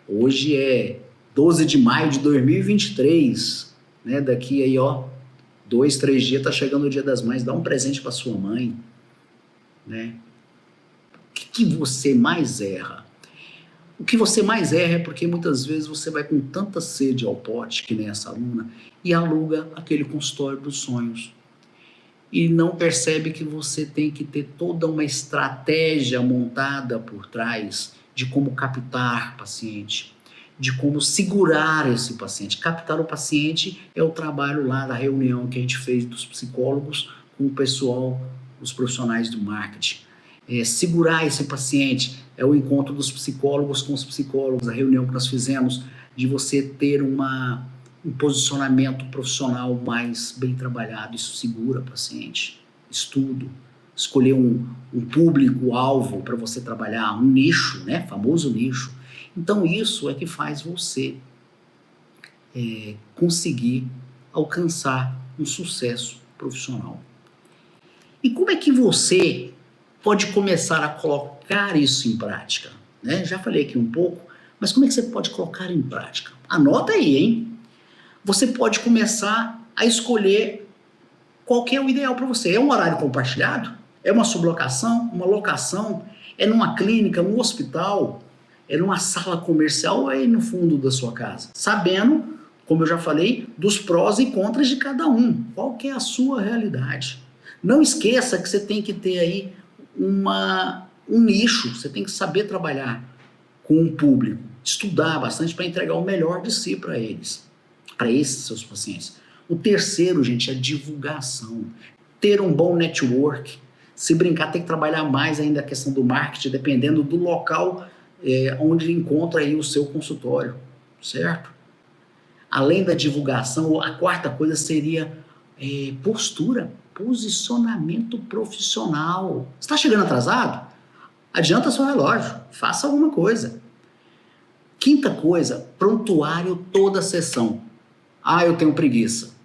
Speaker 1: Hoje é 12 de maio de 2023, né? Daqui aí, 2, 3 dias tá chegando o Dia das Mães, dá um presente para sua mãe, né? O que você mais erra? O que você mais erra é porque muitas vezes você vai com tanta sede ao pote, que nem essa aluna, e aluga aquele consultório dos sonhos. E não percebe que você tem que ter toda uma estratégia montada por trás de como captar paciente, de como segurar esse paciente. Captar o paciente é o trabalho lá da reunião que a gente fez dos psicólogos com o pessoal, os profissionais do marketing. segurar esse paciente, é o encontro dos psicólogos com os psicólogos, a reunião que nós fizemos, de você ter um posicionamento profissional mais bem trabalhado, isso segura o paciente. Estudo, escolher um público-alvo para você trabalhar, um nicho, né? Famoso nicho. Então isso é que faz você conseguir alcançar um sucesso profissional. E como é que você pode começar a colocar isso em prática? Né? Já falei aqui um pouco, mas como é que você pode colocar em prática? Anota aí, hein? Você pode começar a escolher qual que é o ideal para você. É um horário compartilhado? É uma sublocação? Uma locação? É numa clínica, num hospital? É numa sala comercial ou é no fundo da sua casa? Sabendo, como eu já falei, dos prós e contras de cada um. Qual que é a sua realidade? Não esqueça que você tem que ter aí um nicho, você tem que saber trabalhar com o público, estudar bastante para entregar o melhor de si para eles, para esses seus pacientes. O terceiro, gente, é divulgação. Ter um bom network. Se brincar, tem que trabalhar mais ainda a questão do marketing, dependendo do local onde encontra aí o seu consultório, certo? Além da divulgação, a quarta coisa seria postura, posicionamento profissional. Está chegando atrasado? Adianta seu relógio, faça alguma coisa. Quinta coisa, prontuário toda a sessão. Ah, eu tenho preguiça.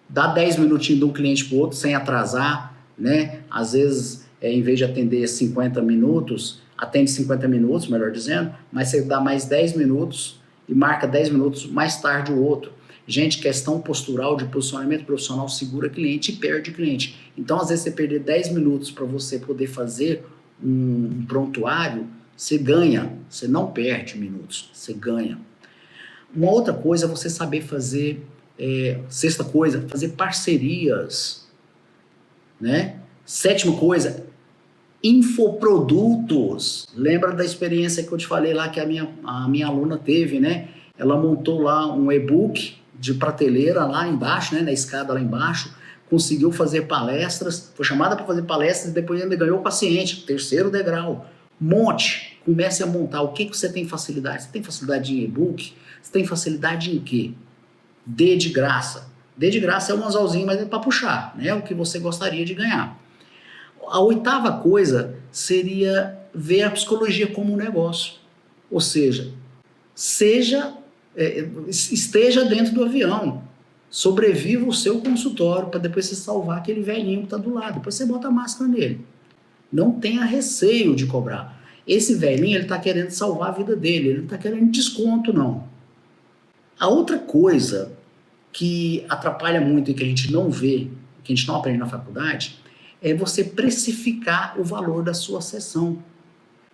Speaker 1: Dá 10 minutinhos de um cliente para o outro sem atrasar, né? Às vezes, em vez de atender 50 minutos, atende 50 minutos, melhor dizendo, mas você dá mais 10 minutos e marca 10 minutos mais tarde o outro. Gente, questão postural de posicionamento profissional segura cliente e perde cliente. Então, às vezes, você perder 10 minutos para você poder fazer um prontuário, você ganha, você não perde minutos, você ganha. Uma outra coisa é você saber fazer, sexta coisa, fazer parcerias, né? Sétima coisa, infoprodutos. Lembra da experiência que eu te falei lá que a minha aluna teve, né? Ela montou lá um e-book de prateleira lá embaixo, né? Na escada lá embaixo, conseguiu fazer palestras, foi chamada para fazer palestras e depois ainda ganhou o paciente, terceiro degrau. Monte, comece a montar. O que você tem facilidade? Você tem facilidade em e-book? Você tem facilidade em quê? Dê de graça. Dê de graça é um anzolzinho, mas é para puxar, né? O que você gostaria de ganhar. A oitava coisa seria ver a psicologia como um negócio. Ou seja, esteja dentro do avião. Sobreviva o seu consultório para depois você salvar aquele velhinho que está do lado. Depois você bota a máscara nele. Não tenha receio de cobrar. Esse velhinho, ele está querendo salvar a vida dele. Ele não está querendo desconto, não. A outra coisa que atrapalha muito e que a gente não vê, que a gente não aprende na faculdade, é você precificar o valor da sua sessão.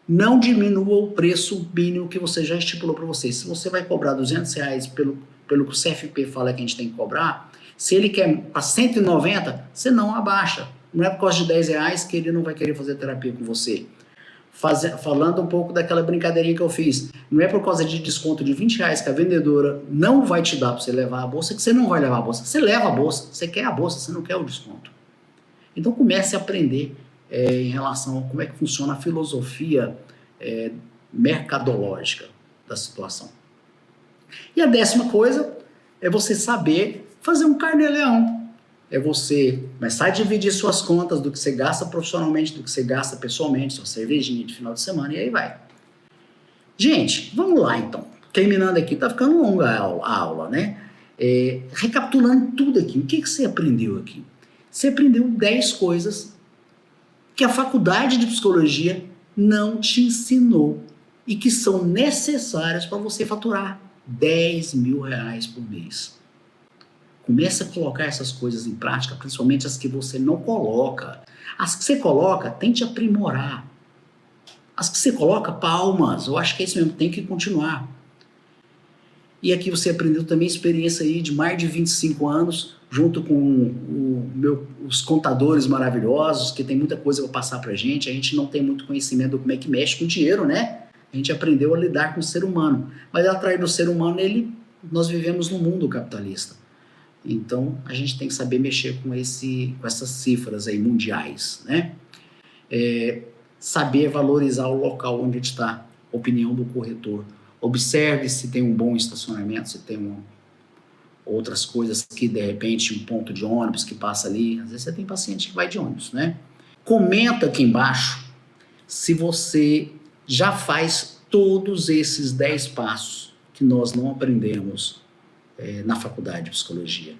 Speaker 1: Não diminua o preço mínimo que você já estipulou para você. Se você vai cobrar R$200 pelo que o CFP fala que a gente tem que cobrar, se ele quer para 190, você não abaixa. Não é por causa de R$10 que ele não vai querer fazer terapia com você. Falando um pouco daquela brincadeirinha que eu fiz, não é por causa de desconto de R$20 que a vendedora não vai te dar para você levar a bolsa que você não vai levar a bolsa. Você leva a bolsa, você quer a bolsa, você não quer o desconto. Então comece a aprender em relação a como é que funciona a filosofia mercadológica da situação. E a 10ª coisa é você saber fazer um carnê-leão. É você começar a dividir suas contas do que você gasta profissionalmente, do que você gasta pessoalmente, sua cervejinha de final de semana, e aí vai. Gente, vamos lá então. Terminando aqui, tá ficando longa a aula, né? Recapitulando tudo aqui, o que você aprendeu aqui? Você aprendeu 10 coisas que a faculdade de psicologia não te ensinou e que são necessárias para você faturar R$10.000 por mês. Comece a colocar essas coisas em prática, principalmente as que você não coloca. As que você coloca, tente aprimorar. As que você coloca, palmas. Eu acho que é isso mesmo, tem que continuar. E aqui você aprendeu também experiência aí de mais de 25 anos, junto com os contadores maravilhosos, que tem muita coisa para passar para a gente não tem muito conhecimento de como é que mexe com dinheiro, né? A gente aprendeu a lidar com o ser humano. Mas atrás do ser humano, nós vivemos num mundo capitalista. Então, a gente tem que saber mexer com essas cifras aí mundiais, né? Saber valorizar o local onde está, opinião do corretor. Observe se tem um bom estacionamento, se tem outras coisas que, de repente, um ponto de ônibus que passa ali. Às vezes você tem paciente que vai de ônibus, né? Comenta aqui embaixo se você já faz todos esses 10 passos que nós não aprendemos na faculdade de psicologia.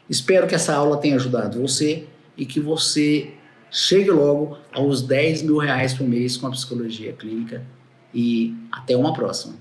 Speaker 1: Espero que essa aula tenha ajudado você e que você chegue logo aos R$10 mil por mês com a psicologia clínica e até uma próxima.